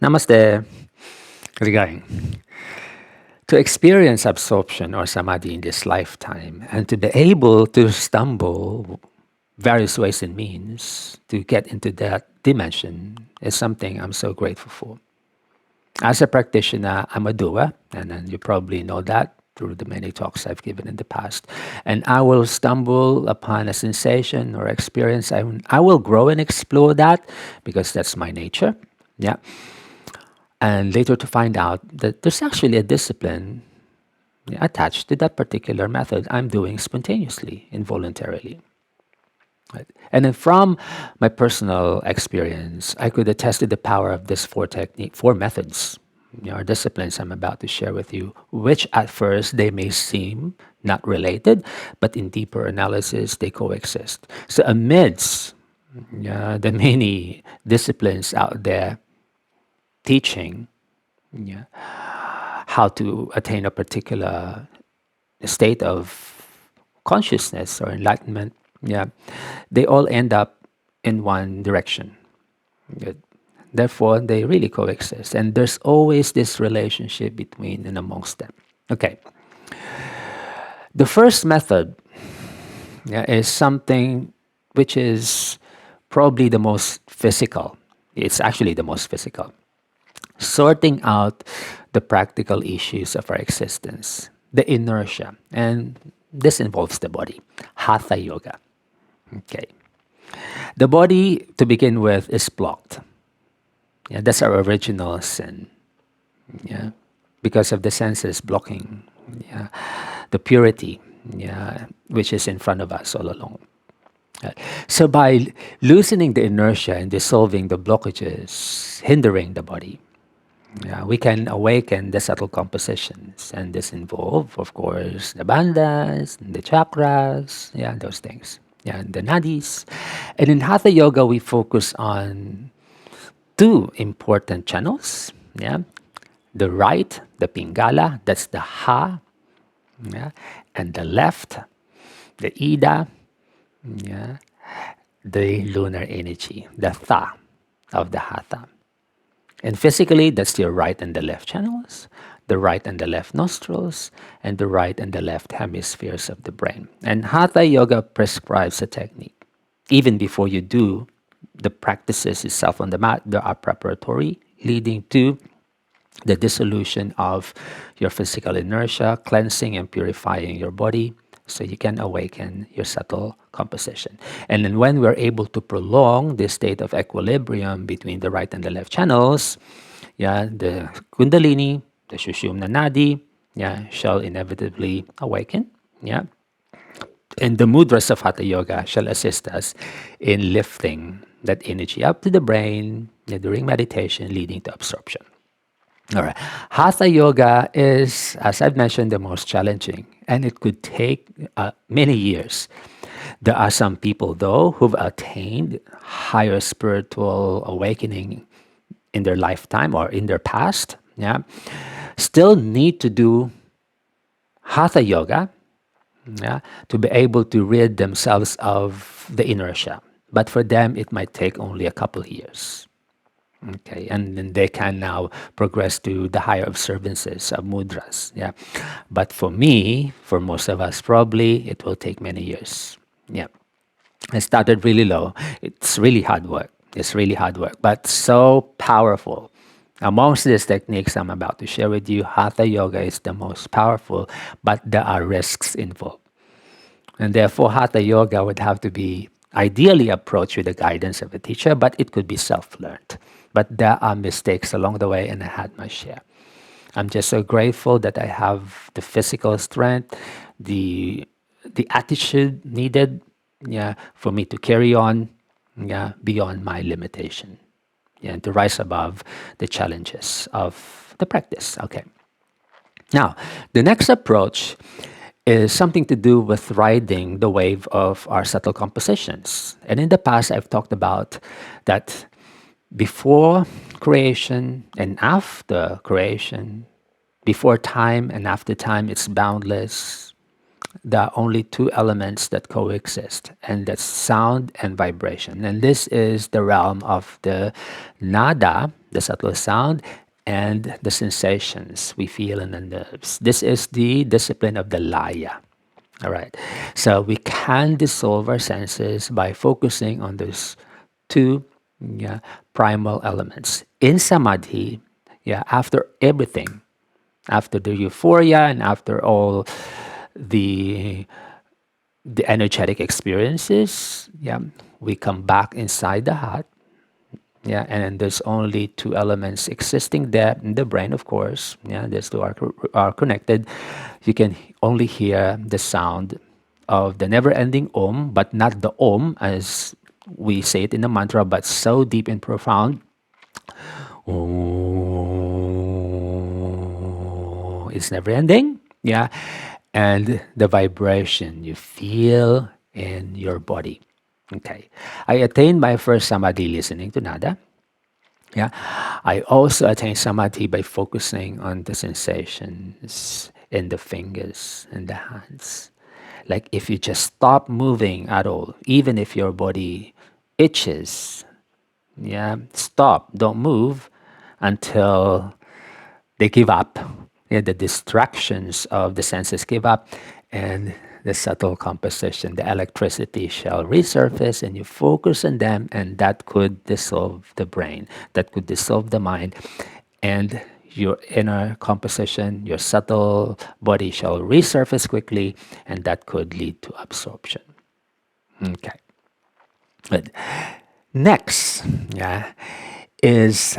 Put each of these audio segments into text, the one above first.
Namaste. Regarding to experience absorption or samadhi in this lifetime and to be able to stumble various ways and means to get into that dimension is something I'm so grateful for. As a practitioner, I'm a doer, and then you probably know that through the many talks I've given in the past. And I will stumble upon a sensation or experience. I will grow and explore that because that's my nature. Yeah. And later to find out that there's actually a discipline attached to that particular method I'm doing spontaneously, involuntarily. Right? And then from my personal experience, I could attest to the power of these four methods, or disciplines I'm about to share with you, which at first they may seem not related, but in deeper analysis, they coexist. So amidst the many disciplines out there teaching yeah, how to attain a particular state of consciousness or enlightenment, they all end up in one direction. Good. Therefore, they really coexist. And there's always this relationship between and amongst them. Okay. The first method is something which is probably the most physical. It's actually the most physical. Sorting out the practical issues of our existence, the inertia, and this involves the body, hatha yoga. Okay. The body, to begin with, is blocked. Yeah, that's our original sin. Yeah, because of the senses blocking. Yeah, the purity. Yeah, which is in front of us all along. So by loosening the inertia and dissolving the blockages hindering the body, we can awaken the subtle compositions, and this involve, of course, the bandhas, the chakras, those things, the nadis. And in Hatha Yoga, we focus on two important channels, the right, the Pingala, that's the Ha, and the left, the Ida, the lunar energy, the Tha of the Hatha. And physically, that's your right and the left channels, the right and the left nostrils, and the right and the left hemispheres of the brain. And Hatha Yoga prescribes a technique. Even before you do the practices itself on the mat, there are preparatory leading to the dissolution of your physical inertia, cleansing and purifying your body so you can awaken your subtle composition. And then when we're able to prolong this state of equilibrium between the right and the left channels, the Kundalini, the Sushumna Nadi, shall inevitably awaken. And the mudras of Hatha Yoga shall assist us in lifting that energy up to the brain during meditation, leading to absorption. All right. Hatha Yoga is, as I've mentioned, the most challenging, and it could take many years. There are some people, though, who've attained higher spiritual awakening in their lifetime or in their past, still need to do Hatha Yoga to be able to rid themselves of the inertia. But for them, it might take only a couple of years. Okay, and then they can now progress to the higher observances of mudras. But for me, for most of us, probably it will take many years. I started really low. It's really hard work. But so powerful. Amongst these techniques I'm about to share with you, Hatha Yoga is the most powerful, but there are risks involved. And therefore, Hatha Yoga would have to be ideally approached with the guidance of a teacher, but it could be self-learned. But there are mistakes along the way, and I had my share. I'm just so grateful that I have the physical strength, the attitude needed, for me to carry on, beyond my limitation, and to rise above the challenges of the practice. Okay. Now, the next approach is something to do with riding the wave of our subtle compositions. And in the past, I've talked about that before creation and after creation, before time and after time, it's boundless. there are only two elements that coexist, and that's sound and vibration. And this is the realm of the nada, the subtle sound, and the sensations we feel in the nerves. This is the discipline of the laya. All right. So we can dissolve our senses by focusing on those two, yeah, primal elements. In samadhi, yeah, after everything, after the euphoria and after all the energetic experiences, yeah, we come back inside the heart, yeah, and there's only two elements existing there in the brain, of course. Yeah, these two are connected. You can only hear the sound of the never-ending Om, but not the Om as we say it in the mantra, but so deep and profound. Oh, it's never-ending. Yeah, and the vibration you feel in your body. Okay, I attained my first samadhi listening to nada. Yeah, I also attain samadhi by focusing on the sensations in the fingers and the hands. Like if you just stop moving at all, even if your body itches, yeah, stop, don't move until they give up. Yeah, the distractions of the senses give up, and the subtle composition, the electricity shall resurface, and you focus on them, and that could dissolve the brain, that could dissolve the mind, and your inner composition, your subtle body shall resurface quickly, and that could lead to absorption. Okay. Good. Next, yeah, is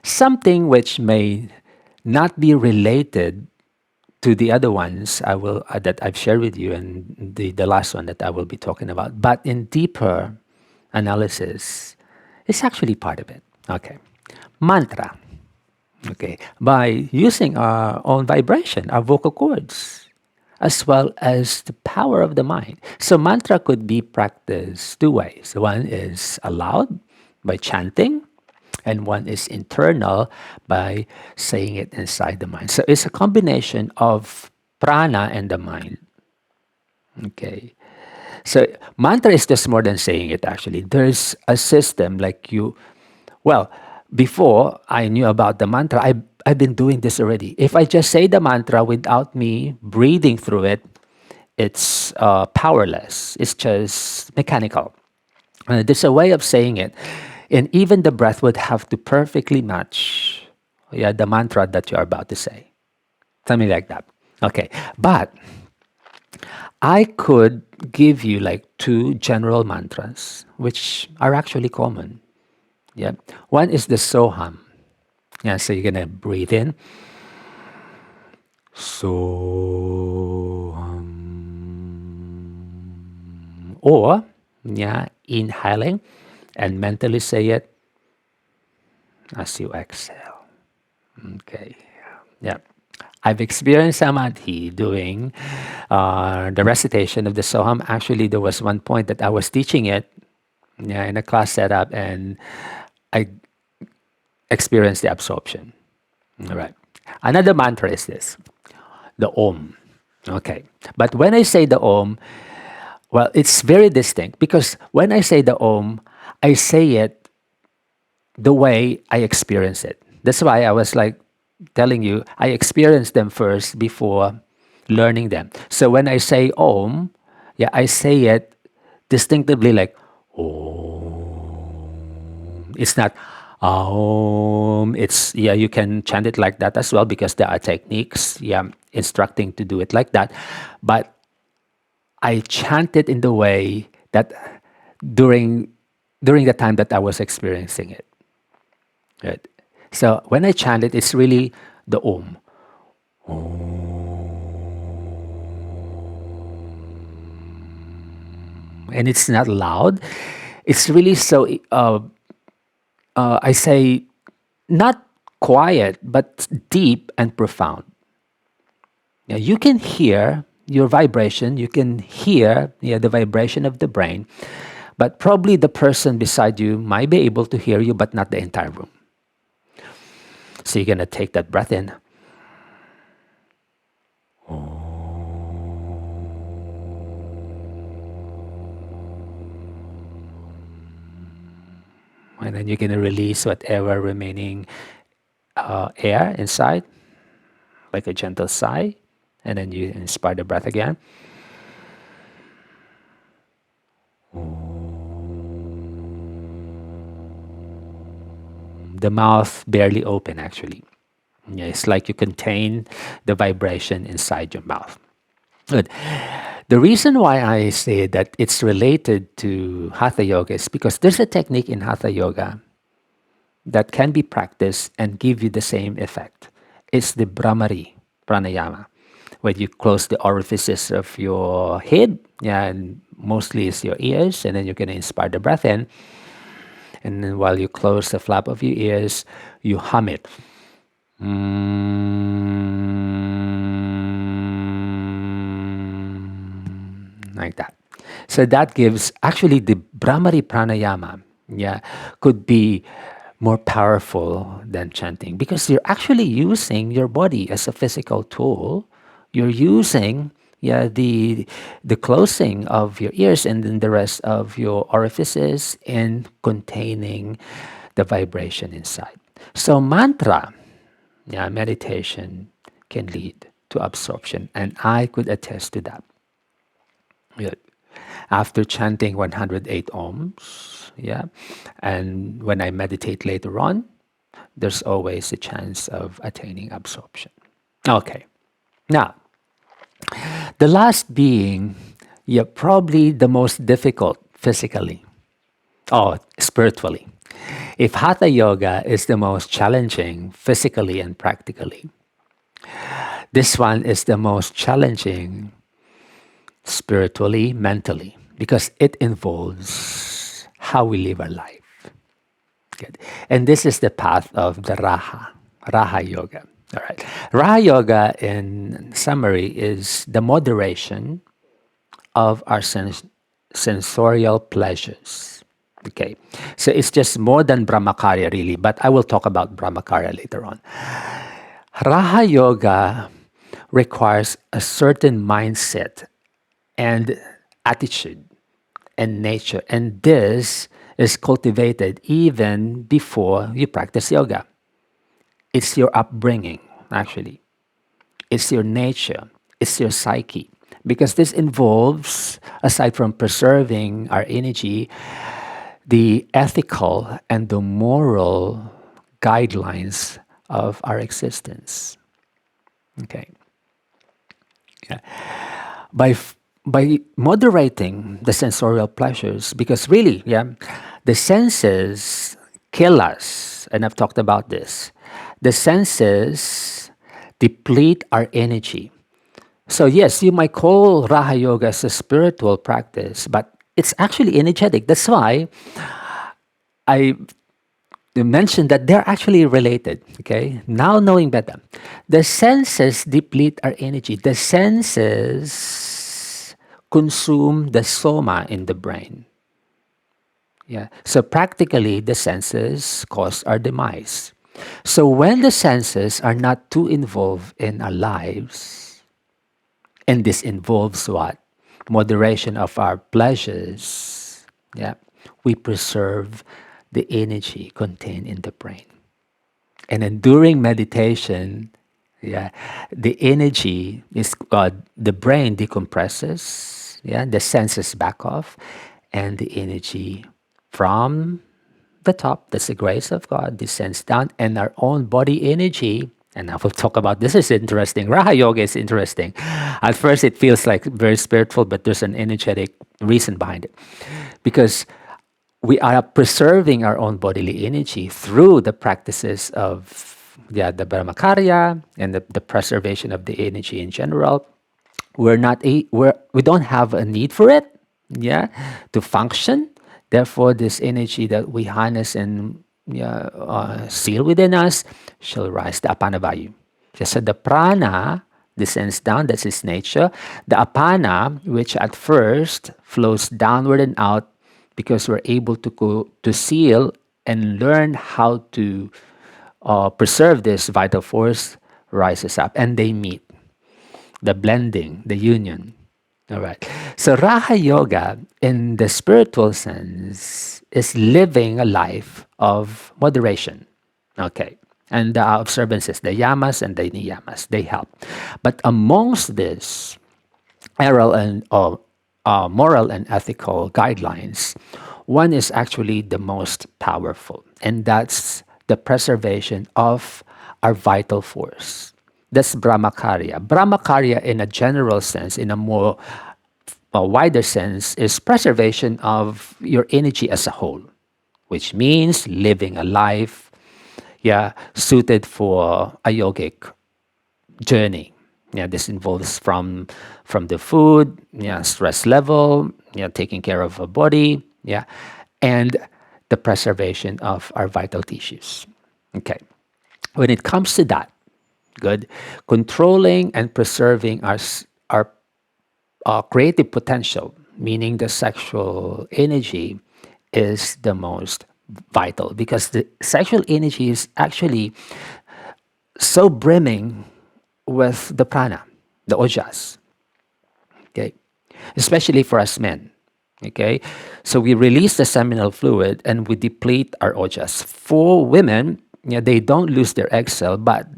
something which may not be related to the other ones I will that I've shared with you, and the last one that I will be talking about. But in deeper analysis, it's actually part of it. Okay, mantra. Okay, by using our own vibration, our vocal cords, as well as the power of the mind. So mantra could be practiced two ways. One is aloud by chanting, and one is internal by saying it inside the mind. So it's a combination of prana and the mind. Okay. So mantra is just more than saying it actually. There's a system like you, well, before I knew about the mantra, I've been doing this already. If I just say the mantra without me breathing through it, it's powerless. It's just mechanical. There's a way of saying it. And even the breath would have to perfectly match, yeah, the mantra that you're about to say. Something like that. Okay. But I could give you like two general mantras, which are actually common. Yeah. One is the Soham. Yeah. So you're going to breathe in. Soham. Or, yeah, inhaling and mentally say it as you exhale. Okay. Yeah. I've experienced samadhi doing the recitation of the Soham. Actually, there was one point that I was teaching it, yeah, in a class setup, and I experienced the absorption. All right. Another mantra is this, the Om. Okay. But when I say the Om, well, it's very distinct because when I say the Om, I say it the way I experience it. That's why I was like telling you, I experienced them first before learning them. So when I say Om, yeah, I say it distinctively like Om. It's not Om. It's, yeah, you can chant it like that as well because there are techniques, yeah, instructing to do it like that. But I chant it in the way that during the time that I was experiencing it. Right. So when I chant it, it's really the Om. And it's not loud. It's really so, I say, not quiet, but deep and profound. Yeah, you can hear your vibration, you can hear, yeah, the vibration of the brain, but probably the person beside you might be able to hear you, but not the entire room. So you're going to take that breath in. then you're going to release whatever remaining air inside, like a gentle sigh. And then you inspire the breath again. The mouth barely open, actually. Yeah, it's like you contain the vibration inside your mouth. Good. The reason why I say that it's related to Hatha Yoga is because there's a technique in Hatha Yoga that can be practiced and give you the same effect. It's the Brahmari Pranayama, where you close the orifices of your head, yeah, and mostly it's your ears, and then you're going to inspire the breath in. And then while you close the flap of your ears, you hum it. Like that. So that gives, actually the Brahmari Pranayama, yeah, could be more powerful than chanting because you're actually using your body as a physical tool. You're using, yeah, the closing of your ears and then the rest of your orifices in containing the vibration inside. So mantra, yeah, meditation can lead to absorption, and I could attest to that. Yeah. After chanting 108 ohms, yeah, and when I meditate later on, there's always a chance of attaining absorption. Okay, now the last being, yeah, probably the most difficult physically, spiritually. If Hatha Yoga is the most challenging physically and practically, this one is the most challenging spiritually, mentally, because it involves how we live our life. Good. And this is the path of the Raha Yoga. All right. Raha Yoga, in summary, is the moderation of our sensorial pleasures. Okay. So it's just more than Brahmacharya, really, but I will talk about Brahmacharya later on. Raha Yoga requires a certain mindset and attitude and nature. And this is cultivated even before you practice yoga. It's your upbringing, actually. It's your nature. It's your psyche. Because this involves, aside from preserving our energy, the ethical and the moral guidelines of our existence. Okay. Yeah. By moderating the sensorial pleasures, because really, yeah, the senses kill us, and I've talked about this. The senses deplete our energy. So yes, you might call Raha Yoga as a spiritual practice, but it's actually energetic. That's why I mentioned that they're actually related. Okay, now knowing better, the senses deplete our energy. The senses consume the soma in the brain. Yeah. So practically, the senses cause our demise. So when the senses are not too involved in our lives, and this involves what? Moderation of our pleasures. Yeah. We preserve the energy contained in the brain. And then during meditation, yeah, the energy is the brain decompresses, yeah, the senses back off, and the energy from the top, that's the grace of God, descends down, and our own body energy. And I will talk about this. Is interesting. Raha Yoga is interesting. At first, it feels like very spiritual, but there's an energetic reason behind it, because we are preserving our own bodily energy through the practices of the Brahmacharya and the preservation of the energy in general. We don't have a need for it, yeah, to function. Therefore, this energy that we harness and seal within us shall rise, the apana vayu. So the prana descends down, that's its nature. The apana, which at first flows downward and out, because we're able to seal and learn how to preserve this vital force, rises up, and they meet. The blending, the union. All right. So Raha Yoga, in the spiritual sense, is living a life of moderation. Okay. And the observances, the yamas and the niyamas, they help. But amongst this, moral and moral and ethical guidelines, one is actually the most powerful, and that's the preservation of our vital force. That's Brahmakarya. Brahmakarya, in a general sense, in a more wider sense, is preservation of your energy as a whole, which means living a life, suited for a yogic journey. This involves from the food, stress level, taking care of our body, and the preservation of our vital tissues. Okay. When it comes to that, good, controlling and preserving our creative potential, meaning the sexual energy, is the most vital, because the sexual energy is actually so brimming with the prana, the ojas. Okay, especially for us men. Okay, so we release the seminal fluid and we deplete our ojas. For women, they don't lose their egg cell, but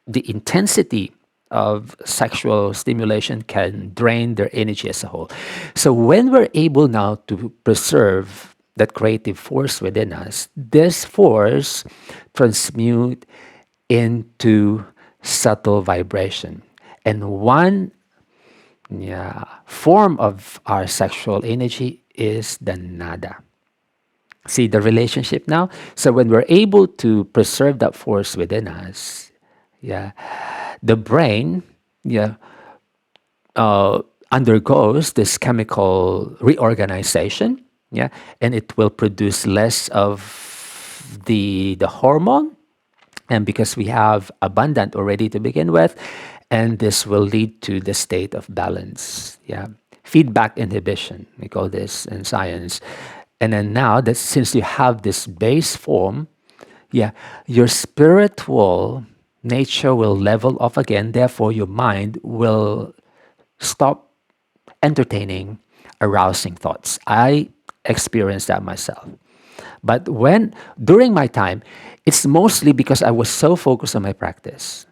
the intensity of sexual stimulation can drain their energy as a whole. So when we're able now to preserve that creative force within us, this force transmute into subtle vibration. And one form of our sexual energy is the nada. See the relationship now? So when we're able to preserve that force within us, the brain undergoes this chemical reorganization, and it will produce less of the hormone, and because we have abundant already to begin with, and this will lead to the state of balance. Feedback inhibition, we call this in science. And then now that since you have this base form, your spiritual nature will level off again. Therefore, your mind will stop entertaining arousing thoughts. I experienced that myself. But during my time, it's mostly because I was so focused on my practice.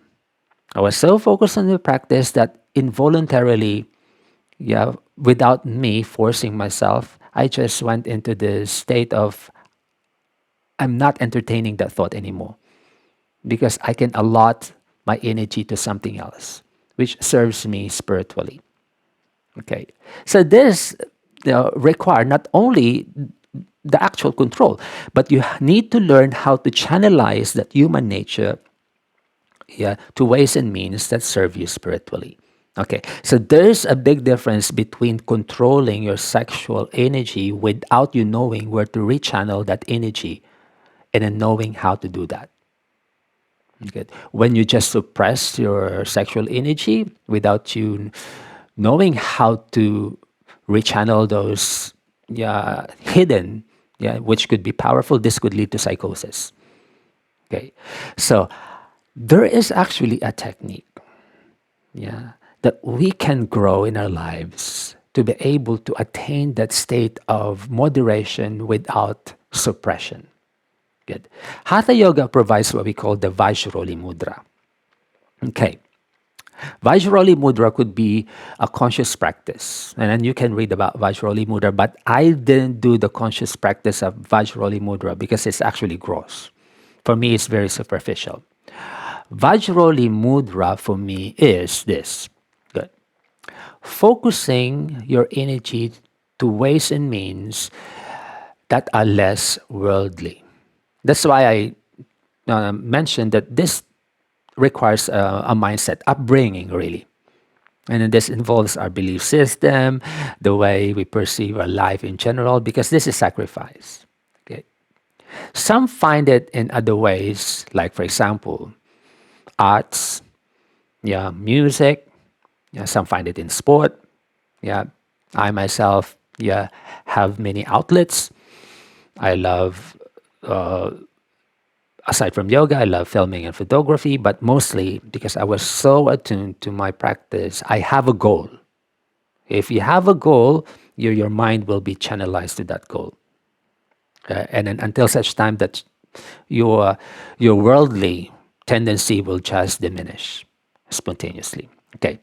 I was so focused on the practice that involuntarily, without me forcing myself, I just went into the state of I'm not entertaining that thought anymore, because I can allot my energy to something else, which serves me spiritually. Okay, so this require not only the actual control, but you need to learn how to channelize that human nature to ways and means that serve you spiritually. Okay, so there's a big difference between controlling your sexual energy without you knowing where to rechannel that energy, and then knowing how to do that. Okay. When you just suppress your sexual energy without you knowing how to rechannel those hidden, which could be powerful, this could lead to psychosis. Okay, so there is actually a technique, that we can grow in our lives to be able to attain that state of moderation without suppression. Good. Hatha Yoga provides what we call the Vajroli Mudra. Okay. Vajroli Mudra could be a conscious practice. And then you can read about Vajroli Mudra, but I didn't do the conscious practice of Vajroli Mudra because it's actually gross. For me, it's very superficial. Vajroli Mudra for me is this. Good. Focusing your energy to ways and means that are less worldly. That's why I mentioned that this requires a mindset, upbringing, really. And then this involves our belief system, the way we perceive our life in general, because this is sacrifice. Okay. Some find it in other ways, like, for example, arts, music. Some find it in sport. I myself, have many outlets. I love, aside from yoga, I love filming and photography, but mostly because I was so attuned to my practice, I have a goal. If you have a goal, your mind will be channelized to that goal. And then until such time that your your worldly tendency will just diminish spontaneously. Okay,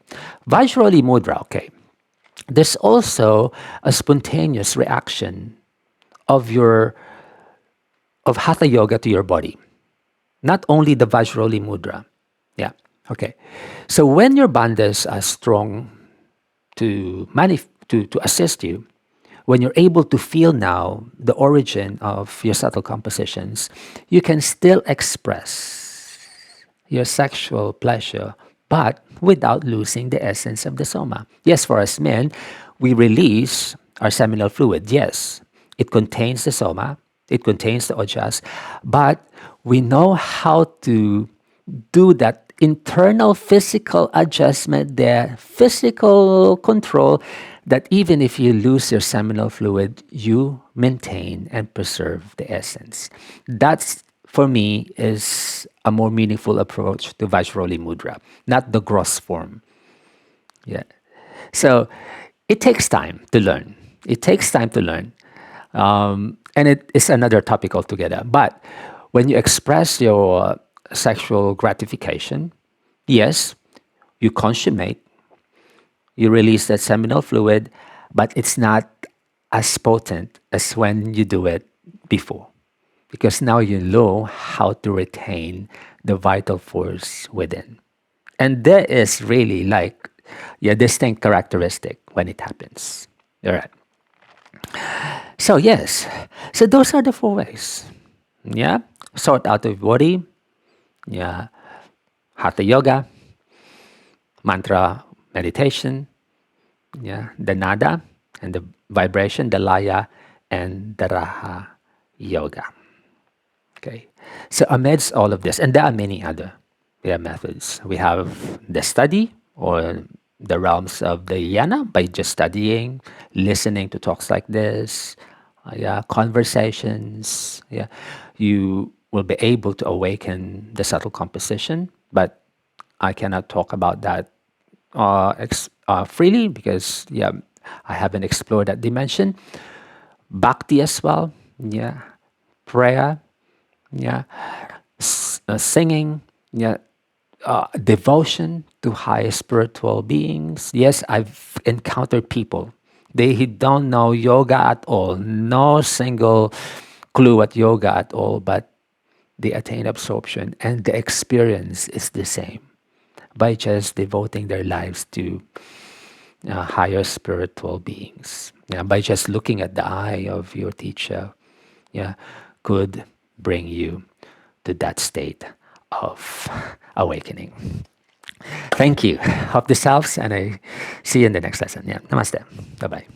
Vajroli mudra. Okay, there's also a spontaneous reaction of your of hatha yoga to your body. Not only the Vajroli mudra. Yeah. Okay. So when your bandhas are strong to assist you, when you're able to feel now the origin of your subtle compositions, you can still express your sexual pleasure, but without losing the essence of the soma. Yes, for us men, we release our seminal fluid. Yes, it contains the soma, it contains the ojas, but we know how to do that internal physical adjustment, the physical control, that even if you lose your seminal fluid, you maintain and preserve the essence. That's, for me, is a more meaningful approach to Vajroli Mudra, not the gross form. Yeah. So it takes time to learn. It takes time to learn. And it is another topic altogether. But when you express your sexual gratification, yes, you consummate, you release that seminal fluid, but it's not as potent as when you do it before. Because now you know how to retain the vital force within. And there is really like a distinct characteristic when it happens. All right. So yes, so those are the four ways. Yeah, sort out the body. Yeah, hatha yoga, mantra meditation. Yeah, the nada and the vibration, the laya, and the raha yoga. Okay, so amidst all of this, and there are many other methods. We have the study or the realms of the yana by just studying, listening to talks like this, yeah, conversations. Yeah, you will be able to awaken the subtle composition, but I cannot talk about that freely because yeah, I haven't explored that dimension. Bhakti as well, yeah, prayer, yeah, singing, yeah, devotion to higher spiritual beings. Yes, I've encountered people. They don't know yoga at all, no single clue at yoga at all, but they attain absorption and the experience is the same by just devoting their lives to higher spiritual beings. Yeah, by just looking at the eye of your teacher, yeah, could bring you to that state of awakening. Thank you. Hope this helps, and I see you in the next lesson. Yeah, namaste. Bye bye.